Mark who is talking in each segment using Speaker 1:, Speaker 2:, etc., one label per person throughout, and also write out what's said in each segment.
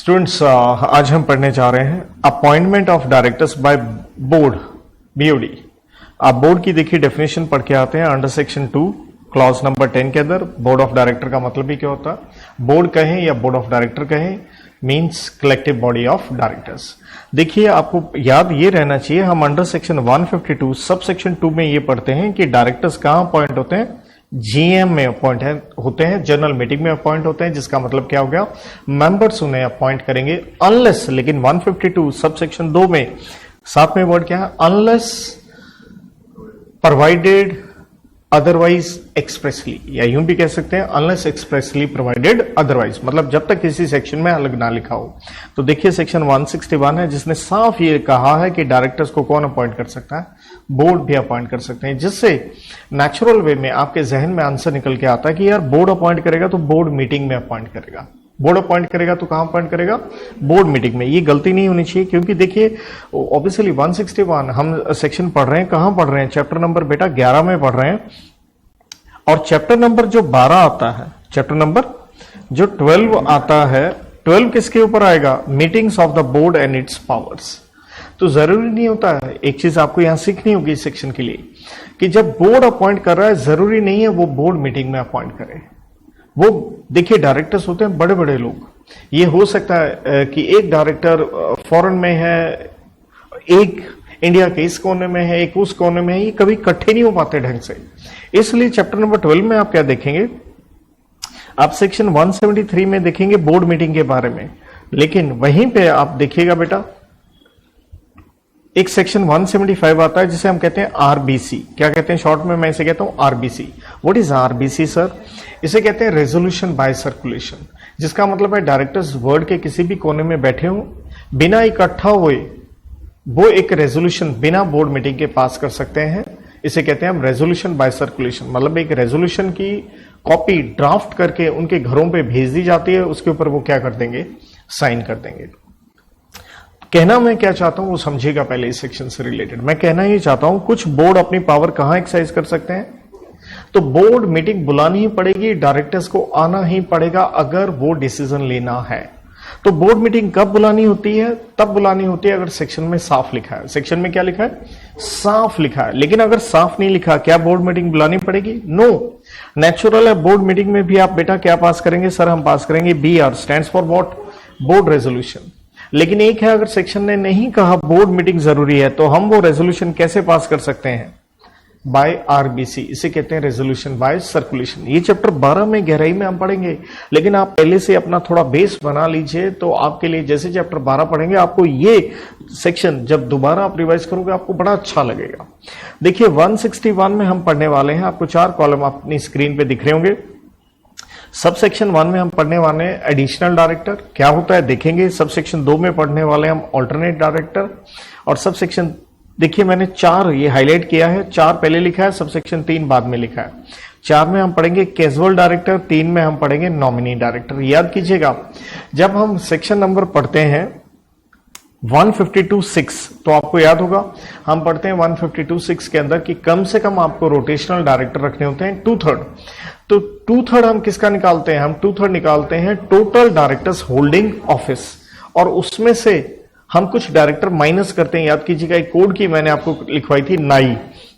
Speaker 1: Students आज हम पढ़ने जा रहे हैं appointment of directors by board BOD. आप बोर्ड की देखिए डेफिनेशन पढ़ के आते हैं अंडर सेक्शन 2 क्लॉज नंबर 10 के अंदर। बोर्ड ऑफ डायरेक्टर का मतलब ही क्या होता है? बोर्ड कहें या बोर्ड ऑफ डायरेक्टर कहें, means collective body of directors. देखिए आपको याद ये रहना चाहिए, हम अंडर सेक्शन 152 सब सेक्शन 2 में ये पढ़ते हैं कि डायरेक्टर्स कहां अपॉइंट होते हैं? जीएम में अपॉइंट होते हैं, जनरल मीटिंग में अपॉइंट होते हैं, जिसका मतलब क्या हो गया? मेंबर्स उन्हें अपॉइंट करेंगे अनलेस, लेकिन 152 सब सेक्शन 2 में साथ में वर्ड क्या है? अनलेस प्रोवाइडेड अदरवाइज एक्सप्रेसली, या यूं भी कह सकते हैं अनलेस एक्सप्रेसली प्रोवाइडेड अदरवाइज, मतलब जब तक किसी सेक्शन में अलग ना लिखा हो। तो देखिए सेक्शन 161 है जिसने साफ ये कहा है कि डायरेक्टर्स को कौन अपॉइंट कर सकता है? बोर्ड भी अपॉइंट कर सकते हैं, जिससे नेचुरल वे में आपके जहन में आंसर निकल के आता है कि यार बोर्ड अपॉइंट करेगा तो बोर्ड मीटिंग में अपॉइंट करेगा, बोर्ड अपॉइंट करेगा तो कहां अपॉइंट करेगा? बोर्ड मीटिंग में। ये गलती नहीं होनी चाहिए, क्योंकि देखिए ऑब्वियसली 161 हम सेक्शन पढ़ रहे हैं, कहां पढ़ रहे हैं? चैप्टर नंबर बेटा 11 में पढ़ रहे हैं, और चैप्टर नंबर जो 12 आता है, चैप्टर नंबर जो 12 आता है, 12 किसके ऊपर आएगा? Meetings of the board and its powers. तो जरूरी नहीं होता है, एक चीज आपको यहां सीखनी होगी इस सेक्शन के लिए, कि जब बोर्ड अपॉइंट कर रहा है जरूरी नहीं है वो बोर्ड मीटिंग में अपॉइंट करे। वो देखिए डायरेक्टर्स होते हैं बड़े बड़े लोग, ये हो सकता है कि एक डायरेक्टर फॉरेन में है, एक इंडिया के इस कोने में है, एक उस कोने में है, ये कभी इकट्ठे नहीं हो पाते ढंग से। इसलिए चैप्टर नंबर 12 में आप क्या देखेंगे? आप सेक्शन 173 में देखेंगे बोर्ड मीटिंग के बारे में, लेकिन वहीं पे आप देखिएगा बेटा एक सेक्शन 175 आता है जिसे हम कहते हैं आरबीसी। क्या कहते हैं शॉर्ट में? मैं इसे कहता हूं RBC. What is RBC sir? इसे कहते हैं रेजोल्यूशन बाय सर्कुलेशन, जिसका मतलब है डायरेक्टर्स वर्ल्ड के किसी भी कोने में बैठे हों, बिना इकट्ठा हुए वो एक रेजोल्यूशन बिना बोर्ड मीटिंग के पास कर सकते हैं। इसे कहते हैं हम रेजोल्यूशन बाय सर्कुलेशन, मतलब एक रेजोल्यूशन की कॉपी ड्राफ्ट करके उनके घरों पे भेज दी जाती है, उसके ऊपर वो क्या कर देंगे? साइन कर देंगे। कहना मैं क्या चाहता हूं वो समझिएगा पहले इस सेक्शन से रिलेटेड। मैं कहना ही चाहता हूं कुछ बोर्ड अपनी पावर कहां एक्सरसाइज कर सकते हैं? तो बोर्ड मीटिंग बुलानी ही पड़ेगी, डायरेक्टर्स को आना ही पड़ेगा अगर वो डिसीजन लेना है। तो बोर्ड मीटिंग कब बुलानी होती है? तब बुलानी होती है अगर सेक्शन में साफ लिखा है। सेक्शन में क्या लिखा है? साफ लिखा है। लेकिन अगर साफ नहीं लिखा, क्या बोर्ड मीटिंग बुलानी पड़ेगी? नो। नेचुरल है बोर्ड मीटिंग में भी आप बेटा क्या पास करेंगे? सर हम पास करेंगे BR, stands for what? Board resolution. लेकिन एक है, अगर सेक्शन ने नहीं कहा बोर्ड मीटिंग जरूरी है, तो हम वो रेजोल्यूशन कैसे पास कर सकते हैं? By RBC. इसे कहते हैं रेजोल्यूशन बाय सर्कुलेशन। ये चैप्टर 12 में गहराई में हम पढ़ेंगे, लेकिन आप पहले से अपना थोड़ा बेस बना लीजिए, तो आपके लिए जैसे चैप्टर 12 पढ़ेंगे आपको ये सेक्शन जब दोबारा आप रिवाइज करोगे आपको बड़ा अच्छा लगेगा। देखिए 161 में हम पढ़ने वाले हैं, आपको 4 कॉलम अपनी स्क्रीन पे दिख रहे होंगे। सब सेक्शन 1 में हम पढ़ने वाले हैं एडिशनल डायरेक्टर क्या होता है देखेंगे। सब सेक्शन 2 में पढ़ने वाले हम ऑल्टरनेट डायरेक्टर, और सब सेक्शन देखिए मैंने 4 ये हाईलाइट किया है, 4 पहले लिखा है, सब सेक्शन 3 बाद में लिखा है। 4 में हम पढ़ेंगे कैजुअल डायरेक्टर, 3 में हम पढ़ेंगे नॉमिनी डायरेक्टर। याद कीजिएगा जब हम सेक्शन नंबर पढ़ते हैं 152(6) तो आपको याद होगा हम पढ़ते हैं 152(6) के अंदर कि कम से कम आपको रोटेशनल डायरेक्टर रखने होते हैं 2/3। तो 2/3 हम किसका निकालते हैं? हम 2/3 निकालते हैं टोटल डायरेक्टर्स होल्डिंग ऑफिस, और उसमें से हम कुछ डायरेक्टर माइनस करते हैं। याद कीजिएगा एक कोड की मैंने आपको लिखवाई थी नाई,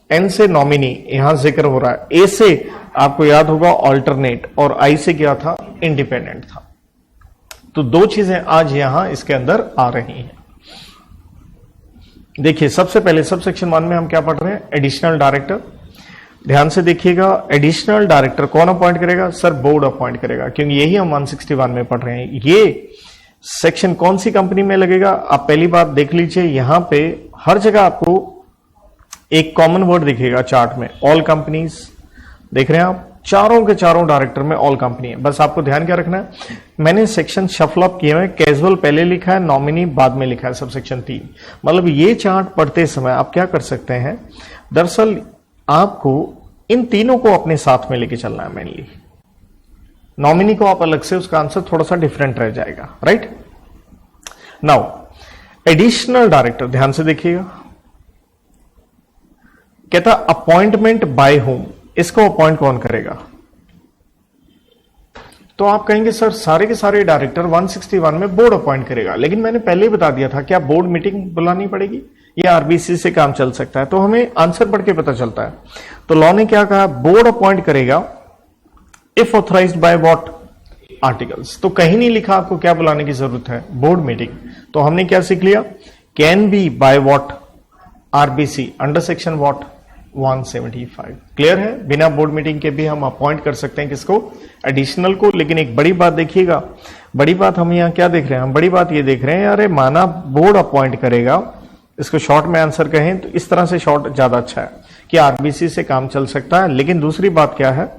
Speaker 1: एन से नॉमिनी यहां जिक्र हो रहा है, ए से आपको याद होगा ऑल्टरनेट, और आई से क्या था? इंडिपेंडेंट था। तो 2 चीजें आज यहां इसके अंदर आ रही हैं। देखिए सबसे पहले सब सेक्शन 1 में हम क्या पढ़ रहे हैं? Additional director. ध्यान से देखिएगा, एडिशनल डायरेक्टर कौन अपॉइंट करेगा? सर बोर्ड अपॉइंट करेगा, क्योंकि यही हम 161 में पढ़ रहे हैं। ये सेक्शन कौन सी कंपनी में लगेगा? आप पहली बात देख लीजिए, यहां पे हर जगह आपको एक कॉमन वर्ड दिखेगा चार्ट में, ऑल कंपनीज। देख रहे हैं आप, चारों के चारों डायरेक्टर में ऑल कंपनी है। बस आपको ध्यान क्या रखना है, मैंने सेक्शन शफल अप किए हैं, कैजुअल पहले लिखा है, नॉमिनी बाद में लिखा है, सब सेक्शन 3। मतलब ये चार्ट पढ़ते समय आप क्या कर सकते हैं, दरअसल आपको इन तीनों को अपने साथ में लेके चलना है। मेनली नॉमिनी को आप अलग से, उसका आंसर थोड़ा सा डिफरेंट रह जाएगा। राइट नाउ एडिशनल डायरेक्टर ध्यान से देखिएगा, कहता अपॉइंटमेंट बाय होम। इसको अपॉइंट कौन करेगा? तो आप कहेंगे सर सारे के सारे डायरेक्टर 161 में बोर्ड अपॉइंट करेगा, लेकिन मैंने पहले ही बता दिया था क्या बोर्ड मीटिंग बुलानी पड़ेगी या आरबीसी से काम चल सकता है। तो हमें आंसर पढ़ के पता चलता है। तो लॉ ने क्या कहा, बोर्ड अपॉइंट करेगा if authorised by what articles. तो कहीं नहीं लिखा आपको क्या बुलाने की जरूरत है, बोर्ड मीटिंग। तो हमने क्या सीख लिया, can be by what RBC under section what 175। Clear है, बिना बोर्ड मीटिंग के भी हम अपॉइंट कर सकते हैं किसको, एडिशनल को। लेकिन एक बड़ी बात देखिएगा, बड़ी बात हम यहां क्या देख रहे हैं, हम बड़ी बात ये देख रहे हैं अरे माना बोर्ड अपॉइंट करेगा, इसको शॉर्ट में आंसर कहें तो इस तरह से शॉर्ट ज्यादा अच्छा है कि आरबीसी से काम चल सकता है। लेकिन दूसरी बात क्या है,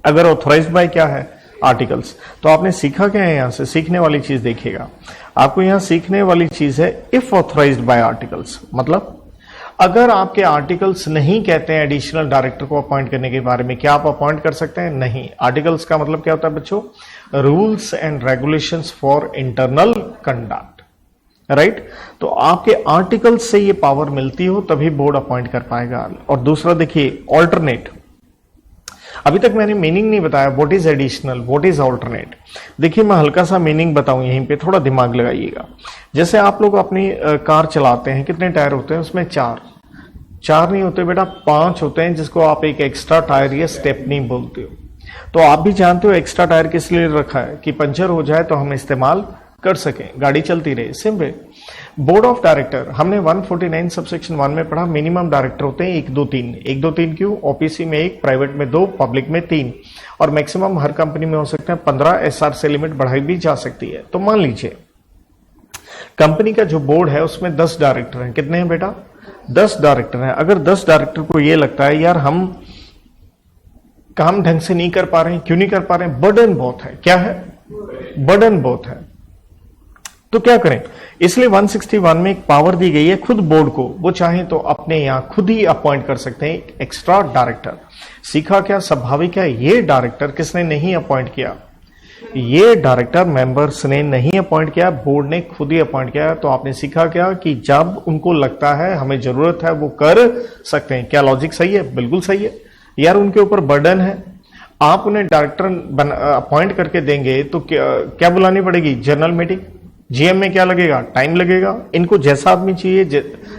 Speaker 1: अगर ऑथराइज्ड बाय क्या है आर्टिकल्स, तो आपने सीखा क्या है, यहां से सीखने वाली चीज देखिएगा, आपको यहां सीखने वाली चीज है इफ ऑथराइज्ड बाय आर्टिकल्स। मतलब अगर आपके आर्टिकल्स नहीं कहते हैं एडिशनल डायरेक्टर को अपॉइंट करने के बारे में, क्या आप अपॉइंट कर सकते हैं? नहीं। आर्टिकल्स का मतलब क्या होता है बच्चों, rules and regulations for internal conduct, right. तो आपके आर्टिकल्स से ये पावर मिलती हो तभी बोर्ड अपॉइंट कर पाएगा। और दूसरा देखिए ऑल्टरनेट, अभी तक मैंने मीनिंग नहीं बताया, what is additional, what is alternate. देखिए मैं हल्का सा मीनिंग बताऊं, यहीं पे थोड़ा दिमाग लगाइएगा। जैसे आप लोग अपनी कार चलाते हैं, कितने टायर होते हैं उसमें? चार नहीं होते बेटा, 5 होते हैं, जिसको आप एक एक्स्ट्रा टायर या स्टेपनी बोलते हो। तो आप भी जानते हो एक्स्ट्रा टायर किस लिए रखा है, कि पंचर हो जाए तो हम इस्तेमाल कर सकें, गाड़ी चलती रहे। सिंपल। बोर्ड ऑफ डायरेक्टर हमने 149 सबसेक्शन 1 में पढ़ा, मिनिमम डायरेक्टर होते हैं 1 2 3। 1 2 3 क्यों? ओपीसी में 1, प्राइवेट में 2, पब्लिक में 3, और मैक्सिमम हर कंपनी में हो सकते हैं 15। एसआर से लिमिट बढ़ाई भी जा सकती है। तो मान लीजिए कंपनी का जो बोर्ड है उसमें 10 डायरेक्टर हैं। कितने हैं बेटा? 10 डायरेक्टर हैं। अगर 10 डायरेक्टर को यह लगता है यार हम काम ढंग से नहीं कर पा रहे हैं, क्यों नहीं कर पा रहे हैं? बर्डन बहुत है। क्या है? बर्डन बहुत है। तो क्या करें? इसलिए 161 में एक पावर दी गई है खुद बोर्ड को, वो चाहे तो अपने यहां खुद ही अपॉइंट कर सकते हैं एक एक्स्ट्रा डायरेक्टर। सीखा क्या? स्वाभाविक है, ये डायरेक्टर किसने नहीं अपॉइंट किया, ये डायरेक्टर मेंबर्स ने नहीं अपॉइंट किया, बोर्ड ने खुद ही अपॉइंट किया। तो आपने सीखा क्या कि जब उनको लगता है हमें जरूरत है वो कर सकते हैं। क्या लॉजिक सही है? बिल्कुल सही है यार। उनके ऊपर बर्डन है, आप उन्हें डायरेक्टर अपॉइंट करके देंगे तो क्या बुलानी पड़ेगी? General meeting. जीएम में क्या लगेगा? टाइम लगेगा। इनको जैसा आदमी चाहिए,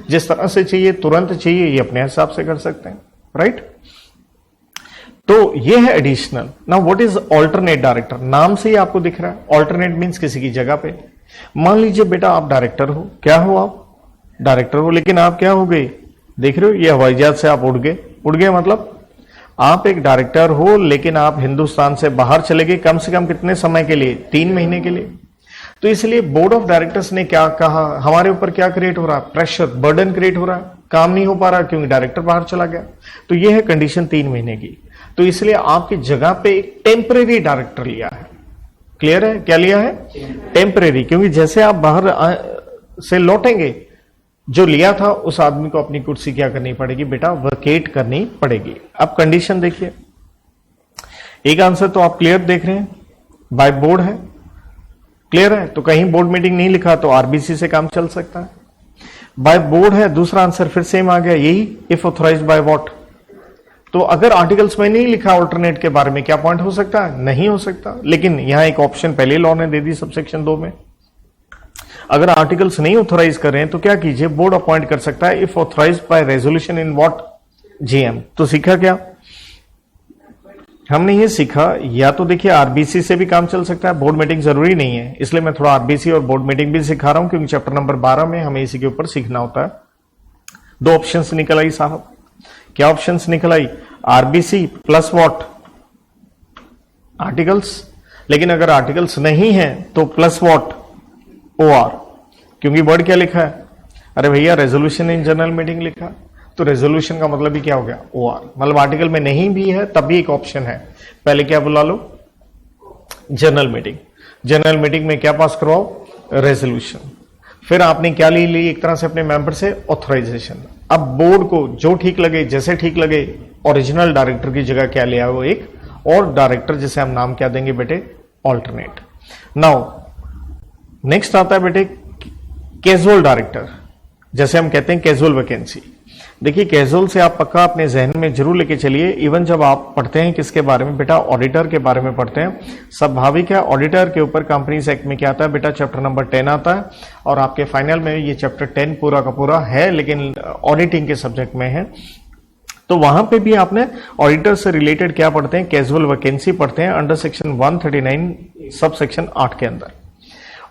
Speaker 1: जिस तरह से चाहिए, तुरंत चाहिए, ये अपने हिसाब से कर सकते हैं, राइट। तो ये है additional. Now what is alternate director? नाम से ही आपको दिख रहा है, ऑल्टरनेट मींस किसी की जगह पे। मान लीजिए बेटा आप डायरेक्टर हो, क्या हो आप? डायरेक्टर हो, लेकिन आप क्या हो गए? देख रहे हो, ये हवाई जहाज से आप उड़ गए। उड़ गए मतलब आप एक डायरेक्टर हो, लेकिन आप हिंदुस्तान से बाहर चले गए, कम से कम कितने समय के लिए? 3 महीने के लिए। तो इसलिए बोर्ड ऑफ डायरेक्टर्स ने क्या कहा, हमारे ऊपर क्या क्रिएट हो रहा है? प्रेशर, बर्डन क्रिएट हो रहा है, काम नहीं हो पा रहा क्योंकि डायरेक्टर बाहर चला गया। तो ये है कंडीशन 3 महीने की। तो इसलिए आपकी जगह पे एक टेम्परेरी डायरेक्टर लिया है। क्लियर है? क्या लिया है? टेम्परेरी, क्योंकि जैसे आप बाहर से लौटेंगे, जो लिया था उस आदमी को अपनी कुर्सी क्या करनी पड़ेगी बेटा? वैकेट करनी पड़ेगी। अब कंडीशन देखिए, एक आंसर तो आप क्लियर देख रहे हैं, बाय बोर्ड है, क्लियर है। तो कहीं बोर्ड मीटिंग नहीं लिखा तो आरबीसी से काम चल सकता है, बाय बोर्ड है। दूसरा आंसर फिर सेम आ गया, यही इफ ऑथराइज्ड बाय व्हाट। तो अगर आर्टिकल्स में नहीं लिखा ऑल्टरनेट के बारे में, क्या पॉइंट हो सकता है? नहीं हो सकता। लेकिन यहां एक ऑप्शन पहले लॉ ने दे दी सबसेक्शन 2 में, अगर आर्टिकल्स नहीं ऑथराइज कर रहे हैं तो क्या कीजिए? बोर्ड अपॉइंट कर सकता है if authorised bye resolution in what? GM. तो सीखा क्या हमने? ये सीखा, या तो देखिए आरबीसी से भी काम चल सकता है, बोर्ड मीटिंग जरूरी नहीं है। इसलिए मैं थोड़ा आरबीसी और बोर्ड मीटिंग भी सिखा रहा हूं, क्योंकि चैप्टर नंबर 12 में हमें इसी के ऊपर सीखना होता है। 2 ऑप्शंस निकल आई साहब। क्या ऑप्शंस निकल आई? RBC plus what? आर्टिकल्स। लेकिन अगर आर्टिकल्स नहीं है तो प्लस व्हाट? ओआर। क्योंकि वर्ड क्या लिखा है? अरे भैया रेजोल्यूशन इन जनरल मीटिंग लिखा, तो रेजोल्यूशन का मतलब ही क्या हो गया? ओआर। मतलब आर्टिकल में नहीं भी है तब भी एक ऑप्शन है, पहले क्या बुला लो? General meeting. जनरल मीटिंग में क्या पास करवाओ? रेजोल्यूशन। फिर आपने क्या ली एक तरह से अपने मेंबर से? ऑथराइजेशन। अब बोर्ड को जो ठीक लगे, जैसे ठीक लगे, ओरिजिनल डायरेक्टर की जगह क्या लिया? वो एक और डायरेक्टर, जिसे हम नाम क्या देंगे बेटे? ऑल्टरनेट। नाउ नेक्स्ट आता है बेटे कैजुअल डायरेक्टर, जैसे हम कहते हैं कैजुअल वैकेंसी। देखिए कैजुअल से आप पक्का अपने जहन में जरूर लेके चलिए, इवन जब आप पढ़ते हैं किसके बारे में बेटा, ऑडिटर के बारे में पढ़ते हैं, स्वाभाविक है ऑडिटर के ऊपर कंपनीज एक्ट में क्या आता है बेटा, चैप्टर नंबर 10 आता है, और आपके फाइनल में ये चैप्टर 10 पूरा का पूरा है, लेकिन ऑडिटिंग के सब्जेक्ट में है। तो वहां पे भी आपने ऑडिटर से रिलेटेड क्या पढ़ते हैं, कैजुअल वैकेंसी पढ़ते हैं अंडर सेक्शन 139 सब सेक्शन 8 के अंदर।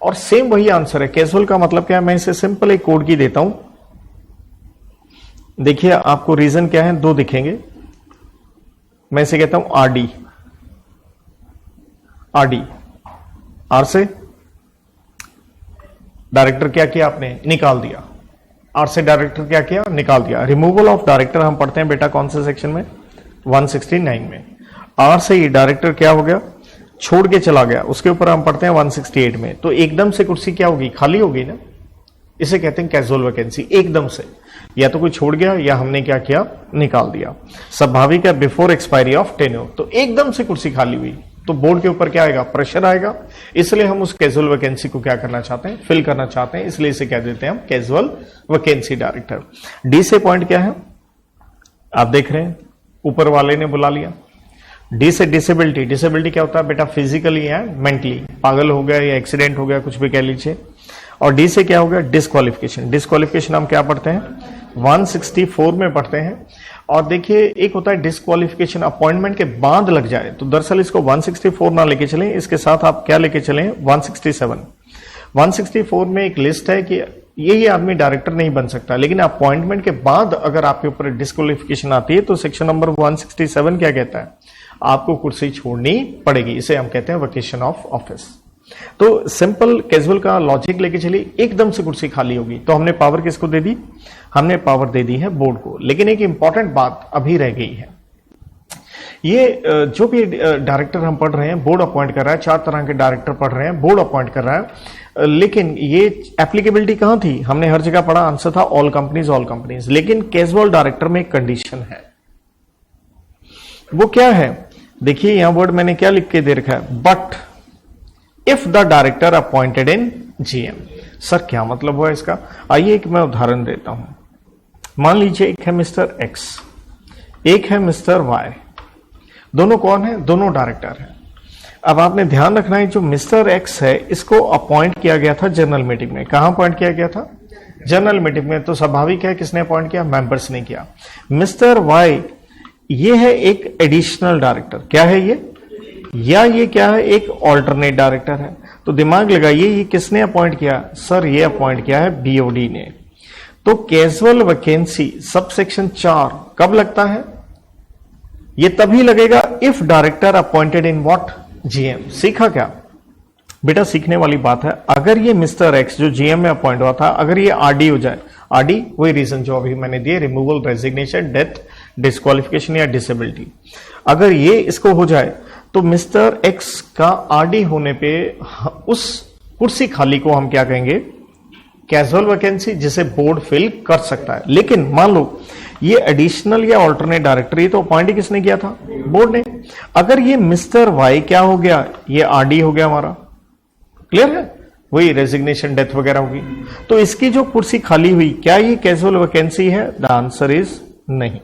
Speaker 1: और सेम वही आंसर है। कैजुअल का मतलब क्या है, मैं इसे सिंपल एक कोड की देता हूं। देखिए आपको रीजन क्या है, दो दिखेंगे। मैं इसे कहता हूं आरडी। आरडी, आर से डायरेक्टर क्या किया आपने, निकाल दिया। आर से डायरेक्टर क्या किया, निकाल दिया। रिमूवल ऑफ डायरेक्टर हम पढ़ते हैं बेटा कौन से सेक्शन में, 169 में। आर से ये डायरेक्टर क्या हो गया, छोड़ के चला गया, उसके ऊपर हम पढ़ते हैं 168 में। तो एकदम से कुर्सी क्या होगी, खाली होगी ना। इसे कहते हैं कैजुअल वैकेंसी। एकदम से या तो कोई छोड़ गया या हमने क्या किया, निकाल दिया। स्वाभाविक है बिफोर एक्सपायरी ऑफ टेन्योर। तो एकदम से कुर्सी खाली हुई तो बोर्ड के ऊपर क्या आएगा, प्रेशर आएगा। इसलिए हम उस कैजुअल वैकेंसी को क्या करना चाहते हैं, फिल करना चाहते हैं। इसलिए इसे कह देते हैं हम कैजुअल वैकेंसी डायरेक्टर। डी से पॉइंट क्या है, आप देख रहे हैं ऊपर वाले ने बुला लिया। डी से डिसेबिलिटी। डिसेबिलिटी क्या होता है बेटा, फिजिकली या मेंटली, पागल हो गया या एक्सीडेंट हो गया, कुछ भी कह लीजिए। और डी से क्या हो गया, डिस्क्वालिफिकेशन। डिस्क्वालिफिकेशन हम क्या पढ़ते हैं, 164 में पढ़ते हैं। और देखिए एक होता है डिस्क्वालिफिकेशन अपॉइंटमेंट के बाद लग जाए, तो दरअसल इसको 164 ना लेके चलें, इसके साथ आप क्या लेके चलें, 167। 164 में एक लिस्ट है कि ये आदमी डायरेक्टर नहीं बन सकता, लेकिन अपॉइंटमेंट के बाद अगर आपके ऊपर डिस्क्वालिफिकेशन आती है तो सेक्शन नंबर 167 क्या कहता है, आपको कुर्सी छोड़नी पड़ेगी। इसे हम कहते हैं वेकेशन ऑफ ऑफिस। तो सिंपल कैजुअल का लॉजिक लेके चलिए, एकदम से कुर्सी खाली होगी तो हमने पावर किसको दे दी, हमने पावर दे दी है बोर्ड को। लेकिन एक इंपॉर्टेंट बात अभी रह गई है, ये जो भी डायरेक्टर हम पढ़ रहे हैं बोर्ड अपॉइंट कर रहा है, 4 तरह के डायरेक्टर पढ़ रहे हैं, बोर्ड अपॉइंट कर रहा है। लेकिन ये एप्लीकेबिलिटी कहां थी, हमने हर जगह पढ़ा, आंसर था ऑल कंपनीज। लेकिन कैजुअल डायरेक्टर में एक कंडीशन है, वो क्या है, देखिए यहां वर्ड मैंने क्या लिख के दे रखा है, but if the director appointed in GM. Sir क्या मतलब हुआ इसका, आइए एक मैं उदाहरण देता हूं। मान लीजिए एक है मिस्टर एक्स, एक है मिस्टर वाई, दोनों कौन है, दोनों डायरेक्टर हैं। अब आपने ध्यान रखना है जो मिस्टर एक्स है इसको अपॉइंट किया गया था जनरल मीटिंग में। कहां अपॉइंट किया गया था, जनरल मीटिंग में। तो स्वाभाविक है किसने अपॉइंट किया, मेंबर्स ने किया। मिस्टर वाई ये है एक एडिशनल डायरेक्टर, क्या है ये, या ये क्या है, एक ऑल्टरनेट डायरेक्टर है। तो दिमाग लगाइए ये किसने अपॉइंट किया, सर ये अपॉइंट किया है बीओडी ने। तो कैजुअल वैकेंसी सब सेक्शन 4 कब लगता है, ये तभी लगेगा if director appointed in what, GM. सीखा क्या बेटा, सीखने वाली बात है। अगर ये मिस्टर एक्स जो जीएम में अपॉइंट हुआ था, अगर ये आरडी हो जाए, आरडी वही रीजन जो अभी मैंने दिए, रिमूवल, रेजिग्नेशन, डेथ, डिस्क्वालिफिकेशन या डिसेबिलिटी, अगर ये इसको हो जाए तो मिस्टर एक्स का आरडी होने पे उस कुर्सी खाली को हम क्या कहेंगे, कैजुअल वैकेंसी, जिसे बोर्ड फिल कर सकता है। लेकिन मान लो ये एडिशनल या ऑल्टरनेट डायरेक्टर, ये तो अपॉइंट किसने किया था, बोर्ड ने। अगर ये मिस्टर वाई क्या हो गया, ये आरडी हो गया हमारा, क्लियर है, वही रेजिग्नेशन, डेथ वगैरह होगी, तो इसकी जो कुर्सी खाली हुई क्या ये कैजुअल वैकेंसी है, द आंसर इज नहीं।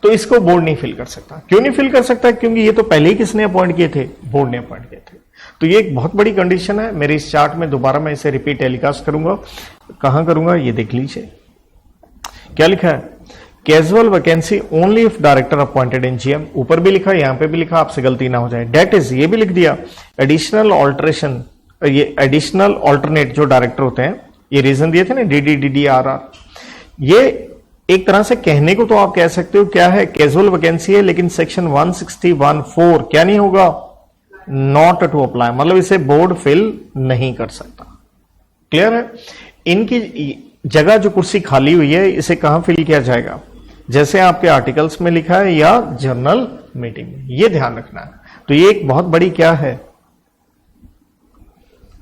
Speaker 1: तो इसको बोर्ड नहीं फिल कर सकता। क्यों नहीं फिल कर सकता, क्योंकि ये तो पहले ही किसने अपॉइंट किए थे, बोर्ड ने अपॉइंट किए थे। तो ये एक बहुत बड़ी कंडीशन है। मेरे इस चार्ट में दोबारा मैं इसे रिपीट टेलीकास्ट करूंगा, कहां करूंगा ये देख लीजिए, क्या लिखा है, casual vacancy only if director appointed in GM. ऊपर भी लिखा, यहां पे भी लिखा, आपसे गलती ना हो जाए। डेट इज, ये भी लिख दिया, एडिशनल ऑल्टरेशन, ये एडिशनल ऑल्टरनेट जो डायरेक्टर होते हैं, ये रीजन दिए थे ना, डीडी डीडी आर, ये एक तरह से कहने को तो आप कह सकते हो क्या है, कैजुअल वैकेंसी है, लेकिन सेक्शन 161(4) क्या नहीं होगा, नॉट टू अप्लाई, मतलब इसे बोर्ड फिल नहीं कर सकता। क्लियर है। इनकी जगह जो कुर्सी खाली हुई है इसे कहां फिल किया जाएगा, जैसे आपके आर्टिकल्स में लिखा है, या जनरल मीटिंग में, ये ध्यान रखना है। तो ये एक बहुत बड़ी क्या है,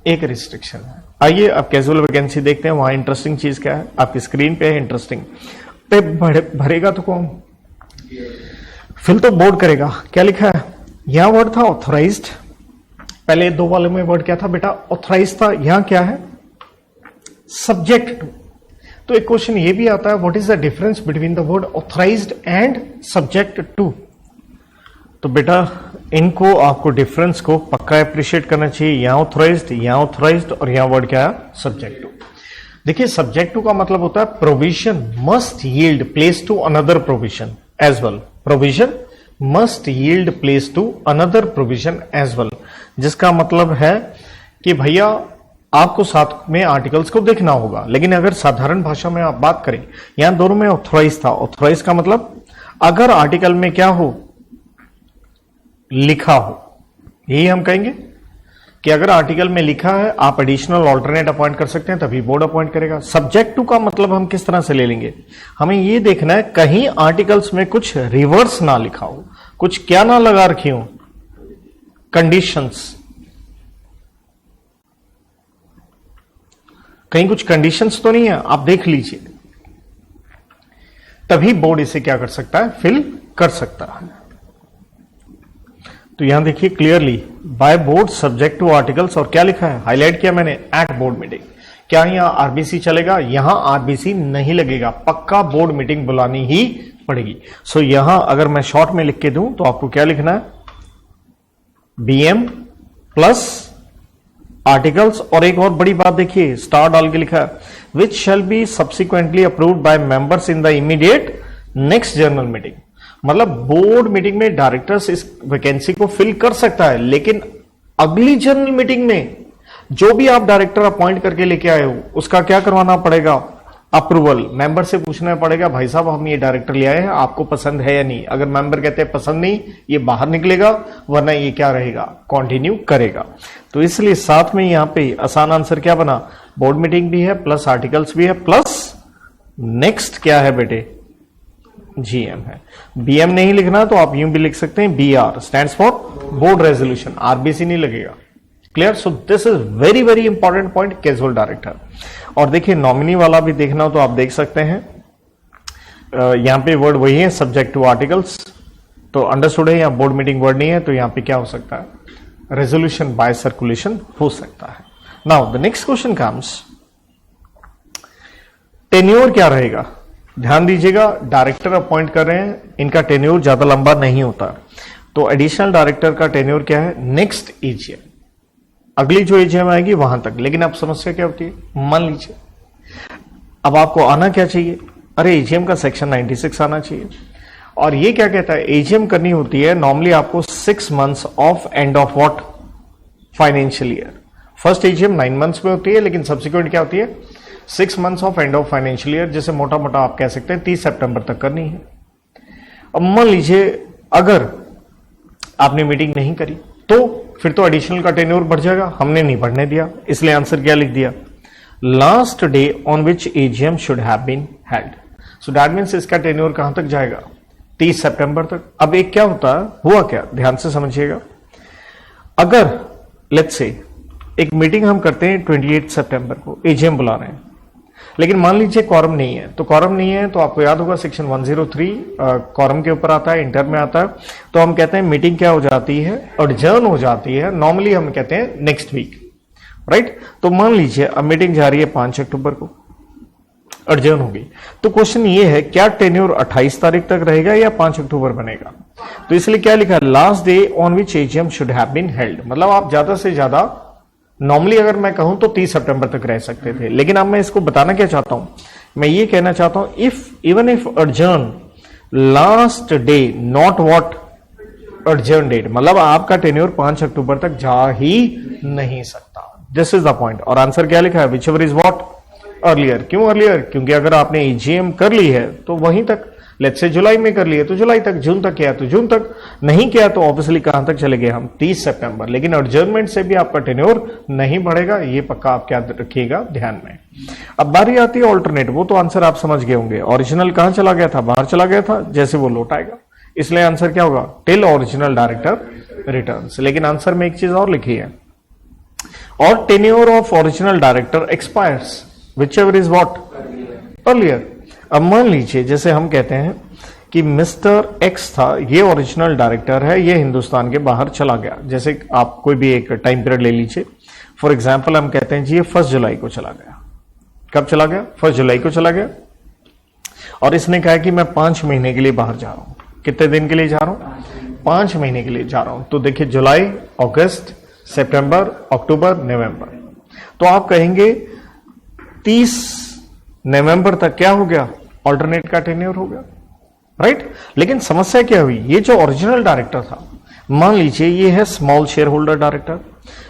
Speaker 1: एक रिस्ट्रिक्शन है। आइए अब कैजुअल वैकेंसी देखते हैं, वहां इंटरेस्टिंग चीज क्या है, आपकी स्क्रीन पे है इंटरेस्टिंग। पे भरेगा तो कौन, फिल तो बोर्ड करेगा। क्या लिखा है, यहां वर्ड था ऑथराइज्ड, पहले 2 वाले में वर्ड क्या था बेटा, ऑथराइज्ड था, यहां क्या है, सब्जेक्ट टू। तो एक क्वेश्चन ये भी आता है, what is the difference between the word authorised and subject to. तो बेटा इनको आपको डिफरेंस को पक्का अप्रिशिएट करना चाहिए। यहां ऑथराइज्ड और यहां वर्ड क्या है, सब्जेक्ट टू। देखिए सब्जेक्ट टू का मतलब होता है provision must yield place to another provision as well. Provision must yield place to another provision as well, जिसका मतलब है कि भैया आपको साथ में आर्टिकल्स को देखना होगा। लेकिन अगर साधारण भाषा में आप बात करें, यहां दोनों में ऑथराइज था। ऑथराइज का मतलब अगर आर्टिकल में क्या हो, लिखा हो, यही हम कहेंगे कि अगर आर्टिकल में लिखा है आप एडिशनल ऑल्टरनेट अपॉइंट कर सकते हैं, तभी बोर्ड अपॉइंट करेगा। सब्जेक्ट टू का मतलब हम किस तरह से ले लेंगे, हमें यह देखना है कहीं आर्टिकल्स में कुछ रिवर्स ना लिखा हो, कुछ क्या ना लगा रखी हो, कंडीशंस। कहीं कुछ कंडीशंस तो नहीं है, आप देख लीजिए, तभी बोर्ड इसे क्या कर सकता है, फिल कर सकता है। तो यहां देखिए clearly by board subject to articles, और क्या लिखा है, हाईलाइट किया मैंने, एट बोर्ड मीटिंग। क्या यहां आरबीसी चलेगा, यहां आरबीसी नहीं लगेगा, पक्का बोर्ड मीटिंग बुलानी ही पड़ेगी। सो यहां अगर मैं शॉर्ट में लिख के दूं तो आपको क्या लिखना है, बीएम प्लस आर्टिकल्स, और एक और बड़ी बात देखिए स्टार डाल के लिखा है, which shall be subsequently approved by members in the immediate next general meeting. मतलब बोर्ड मीटिंग में डायरेक्टर्स इस वैकेंसी को फिल कर सकता है, लेकिन अगली जनरल मीटिंग में जो भी आप डायरेक्टर अपॉइंट करके लेके आए हो उसका क्या करवाना पड़ेगा, अप्रूवल। मेंबर से पूछना पड़ेगा, भाई साहब हम ये डायरेक्टर ले आए हैं, आपको पसंद है या नहीं। अगर मेंबर कहते हैं पसंद नहीं, ये बाहर निकलेगा, वरना ये क्या रहेगा, कंटिन्यू करेगा। तो इसलिए साथ में यहां पे आसान आंसर क्या बना, बोर्ड मीटिंग भी है प्लस आर्टिकल्स भी है प्लस नेक्स्ट क्या है बेटे, जीएम है। बीएम नहीं लिखना तो आप यूं भी लिख सकते हैं, BR stands for board resolution, RBC नहीं लगेगा। Clear. So this is very very important point, casual director. और देखिए नॉमिनी वाला भी देखना हो तो आप देख सकते हैं, यहां पे वर्ड वही है, सब्जेक्ट टू आर्टिकल्स। तो अंडरस्टूड है, यहां बोर्ड मीटिंग वर्ड नहीं है, तो यहां पे क्या हो सकता है, रेजोल्यूशन बाय सर्कुलेशन हो सकता है। Now the next question comes, tenure क्या रहेगा। ध्यान दीजिएगा, डायरेक्टर अपॉइंट कर रहे हैं, इनका टेन्योर ज्यादा लंबा नहीं होता, तो एडिशनल डायरेक्टर का टेन्योर क्या है, नेक्स्ट एजीएम, अगली जो एजीएम आएगी वहां तक। लेकिन अब समस्या क्या होती है, मान लीजिए अब आपको आना क्या चाहिए, अरे एजीएम का सेक्शन 96 आना चाहिए, और ये क्या कहता है, एजीएम करनी होती है नॉर्मली आपको 6 months of end of what, financial year. First AGM 9 months में होती है, लेकिन सब्सिक्वेंट क्या होती है, 6 months of end of financial year, जैसे मोटा मोटा आप कह सकते हैं 30 सितंबर तक करनी है। अब मान लीजिए अगर आपने मीटिंग नहीं करी तो फिर तो एडिशनल का टेन्योर बढ़ जाएगा, हमने नहीं बढ़ने दिया, इसलिए आंसर क्या लिख दिया, last day on which AGM should have been held. So that means इसका टेन्योर कहां तक जाएगा, 30 सितंबर तक। अब एक क्या होता है, हुआ क्या, ध्यान से समझिएगा, अगर लेट्स से एक मीटिंग हम करते हैं 28 सितंबर को, एजीएम बुला रहे हैं, लेकिन मान लीजिए कॉरम नहीं है, तो कॉरम नहीं है तो आपको याद होगा सेक्शन 103 कॉरम के ऊपर आता है, इंटर में आता है, तो हम कहते हैं मीटिंग क्या हो जाती है, एडजर्न हो जाती है। नॉर्मली हम कहते हैं नेक्स्ट वीक, राइट। तो मान लीजिए अब मीटिंग जा रही है 5 अक्टूबर को, एडजर्न होगी, तो क्वेश्चन ये है क्या टेन्योर 28 तारीख तक रहेगा या 5 अक्टूबर बनेगा। तो इसलिए क्या लिखा है, last day on which AGM should have been held, मतलब आप ज्यादा से ज्यादा नॉर्मली अगर मैं कहूं तो 30 सितंबर तक रह सकते थे, लेकिन अब मैं इसको बताना क्या चाहता हूं, मैं ये कहना चाहता हूं, if even if adjourn last day not what adjourn date, मतलब आपका टेन्योर 5 अक्टूबर तक जा ही नहीं सकता। This is the point. और आंसर क्या लिखा है, which ever is what earlier. क्यों अर्लियर, क्योंकि अगर आपने एजीएम कर ली है तो वहीं तक, लेट्स से जुलाई में कर लिए तो जुलाई तक, जून तक किया तो जून तक, नहीं किया तो ऑब्वियसली कहां तक चले गए हम, 30 सितंबर। लेकिन एडजर्नमेंट से भी आपका टेन्योर नहीं बढ़ेगा, ये पक्का आप क्या रखिएगा ध्यान में। अब बारी आती है ऑल्टरनेट, वो तो आंसर आप समझ गए होंगे, ओरिजिनल कहां चला गया था, बाहर चला गया था, जैसे वो लौट आएगा, इसलिए आंसर क्या होगा, टिल ओरिजिनल डायरेक्टर रिटर्न्स। लेकिन आंसर में एक चीज और लिखी है, और tenure of original director expires which ever is what earlier. अब मान लीजिए जैसे हम कहते हैं कि मिस्टर एक्स था, ये ओरिजिनल डायरेक्टर है, ये हिंदुस्तान के बाहर चला गया, जैसे आप कोई भी एक टाइम पीरियड ले लीजिए, फॉर एग्जांपल हम कहते हैं जी ये 1 जुलाई को चला गया, कब चला गया? 1 जुलाई को चला गया। और इसने कहा कि मैं 5 महीने के लिए बाहर जा रहा हूं। कितने दिन के लिए जा रहा हूं? 5 महीने के लिए जा रहा हूं। तो देखिए जुलाई, अगस्त, सितंबर, अक्टूबर, नवंबर। तो आप कहेंगे 30 नवंबर तक क्या हो गया? ऑल्टरनेट का टेन्योर हो गया, राइट। लेकिन समस्या क्या हुई? ये जो ओरिजिनल डायरेक्टर था, मान लीजिए ये है स्मॉल शेयर होल्डर डायरेक्टर।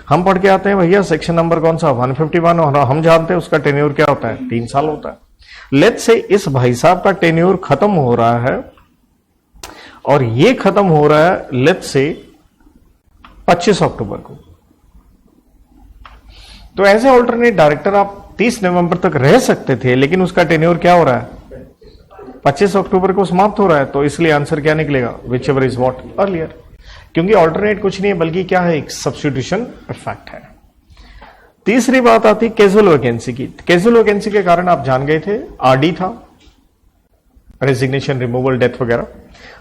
Speaker 1: हम पढ़ के आते हैं भैया सेक्शन नंबर कौन सा? 151, और हम जानते हैं उसका टेन्योर क्या होता है? 3 साल होता है। लेट्स से इस भाई साहब का टेन्योर खत्म हो रहा है, और ये खत्म हो रहा है लेट्स से 25 अक्टूबर को। तो एज ए ऑल्टरनेट डायरेक्टर आप 30 नवंबर तक रह सकते थे, लेकिन उसका टेन्योर क्या हो रहा है? 25 अक्टूबर को समाप्त हो रहा है। तो इसलिए आंसर क्या निकलेगा? Which ever is what earlier. क्योंकि ऑल्टरनेट कुछ नहीं है बल्कि क्या है? एक सब्स्टिट्यूशन इफेक्ट है। तीसरी बात आती कैजुअल वैकेंसी की। कैजुअल वैकेंसी के कारण आप जान गए थे आरडी था, रेजिग्नेशन, रिमूवल, डेथ वगैरह।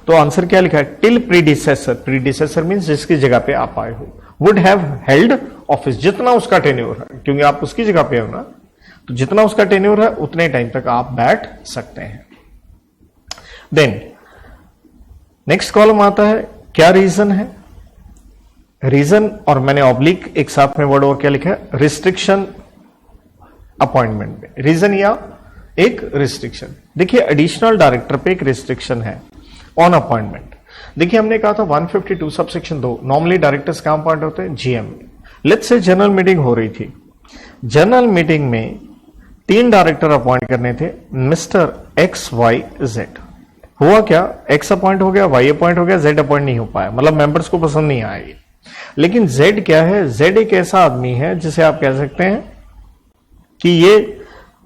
Speaker 1: तो आंसर क्या लिखा है? Till predecessor. प्रीडिसेसर मींस जिसकी जगह पे आप आए हो, वुड हैव हेल्ड ऑफिस, जितना उसका टेन्योर है, क्योंकि आप उसकी जगह पे हो ना, तो जितना उसका टेन्योर है उतने टाइम तक आप बैठ सकते हैं। देन नेक्स्ट कॉलम आता है क्या रीजन है? रीजन, और मैंने ऑब्लिक एक साथ में वर्ड और क्या लिखा है? रिस्ट्रिक्शन अपॉइंटमेंट में। रीजन या एक रिस्ट्रिक्शन। देखिए एडिशनल डायरेक्टर पे एक रिस्ट्रिक्शन है ऑन अपॉइंटमेंट। देखिए हमने कहा था 152 सबसेक्शन 2 नॉर्मली डायरेक्टर्स कहां अपॉइंट होते हैं? जीएम में। लेट्स से जनरल मीटिंग हो रही थी। जनरल मीटिंग में 3 डायरेक्टर अपॉइंट करने थे, मिस्टर एक्स वाई जेड। हुआ क्या? एक्स अपॉइंट हो गया, वाई अपॉइंट हो गया, जेड अपॉइंट नहीं हो पाया, मतलब मेंबर्स को पसंद नहीं आया। लेकिन जेड क्या है? जेड एक ऐसा आदमी है जिसे आप कह सकते हैं कि ये